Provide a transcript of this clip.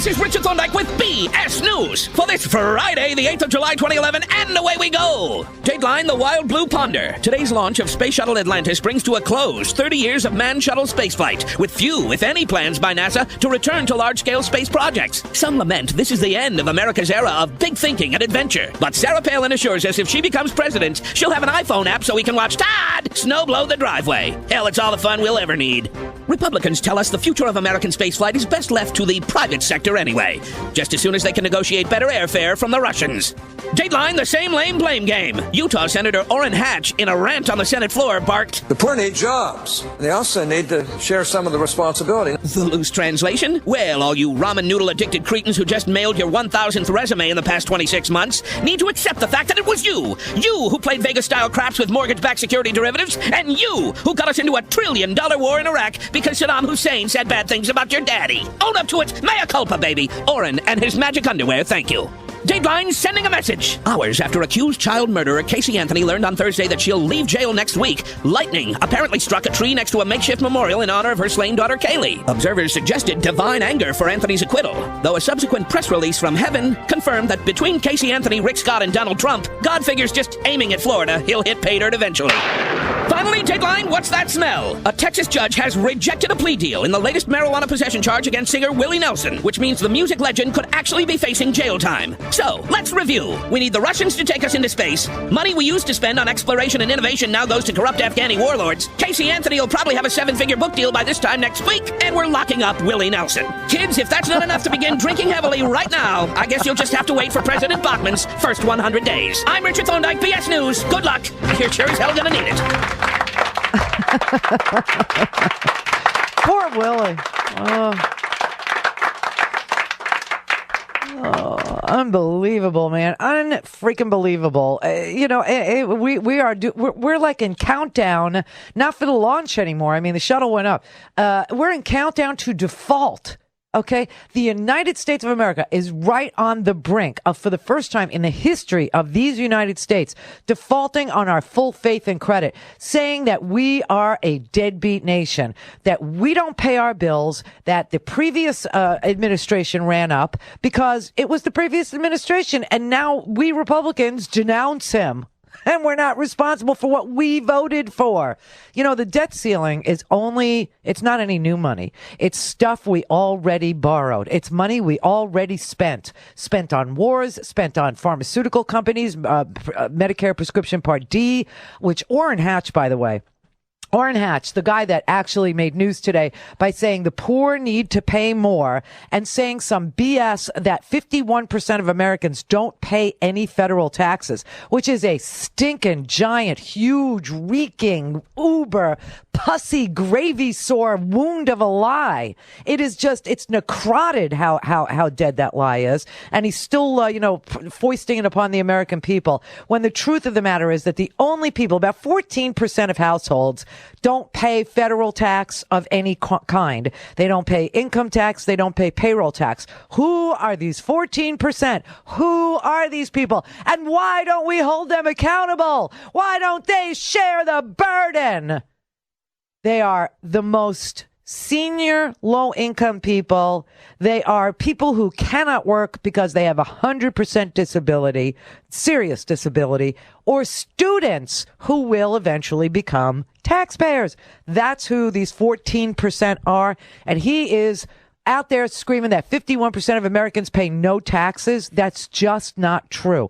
This is Richard Thorndike with BS News for this Friday, the 8th of July, 2011, and away we go. Dateline, the Wild Blue Ponder. Today's launch of Space Shuttle Atlantis brings to a close 30 years of manned shuttle spaceflight, with few, if any, plans by NASA to return to large-scale space projects. Some lament this is the end of America's era of big thinking and adventure. But Sarah Palin assures us if she becomes president, she'll have an iPhone app so we can watch Todd snowblow the driveway. Hell, it's all the fun we'll ever need. Republicans tell us the future of American spaceflight is best left to the private sector anyway, just as soon as they can negotiate better airfare from the Russians. Dateline, the same lame blame game. Utah Senator Orrin Hatch, in a rant on the Senate floor, barked, "The poor need jobs. They also need to share some of the responsibility." The loose translation? Well, all you ramen noodle-addicted cretins who just mailed your 1,000th resume in the past 26 months need to accept the fact that it was you who played Vegas-style craps with mortgage-backed security derivatives, and you who got us into a $1 trillion war in Iraq because Saddam Hussein said bad things about your daddy. Own up to it. Mea culpa, baby. Orrin and his magic underwear, thank you. Dateline sending a message. Hours after accused child murderer Casey Anthony learned on Thursday that she'll leave jail next week, lightning apparently struck a tree next to a makeshift memorial in honor of her slain daughter Kaylee. Observers suggested divine anger for Anthony's acquittal, though a subsequent press release from heaven confirmed that between Casey Anthony, Rick Scott, and Donald Trump, God figures just aiming at Florida, he'll hit pay dirt eventually. Finally, Dateline, what's that smell? A Texas judge has rejected a plea deal in the latest marijuana possession charge against singer Willie Nelson, which means the music legend could actually be facing jail time. So, let's review. We need the Russians to take us into space. Money we used to spend on exploration and innovation now goes to corrupt Afghani warlords. Casey Anthony will probably have a 7-figure book deal by this time next week, and we're locking up Willie Nelson. Kids, if that's not enough to begin drinking heavily right now, I guess you'll just have to wait for President Bachman's first 100 days. I'm Richard Thorndike, BS News. Good luck. You're sure as hell gonna need it. Poor Willie. Unbelievable, man. Unfreaking believable. We're like in countdown, not for the launch anymore. I mean, the shuttle went up. We're in countdown to default. Okay, the United States of America is right on the brink of, for the first time in the history of these United States, defaulting on our full faith and credit, saying that we are a deadbeat nation, that we don't pay our bills, that the previous administration ran up because it was the previous administration, and now we Republicans denounce him. And we're not responsible for what we voted for. You know, the debt ceiling is it's not any new money. It's stuff we already borrowed. It's money we already spent on wars, spent on pharmaceutical companies, Medicare prescription Part D, which Orrin Hatch, by the way, Orrin Hatch, the guy that actually made news today by saying the poor need to pay more and saying some BS that 51% of Americans don't pay any federal taxes, which is a stinking, giant, huge, reeking, uber, pussy, gravy sore wound of a lie. It is just, it's necrotic how dead that lie is. And he's still, foisting it upon the American people, when the truth of the matter is that the only people, about 14% of households, don't pay federal tax of any kind. They don't pay income tax. They don't pay payroll tax. Who are these 14%? Who are these people? And why don't we hold them accountable? Why don't they share the burden? They are the most senior low-income people. They are people who cannot work because they have 100% disability, serious disability, or students who will eventually become taxpayers. That's who these 14% are. And he is out there screaming that 51% of Americans pay no taxes. That's just not true.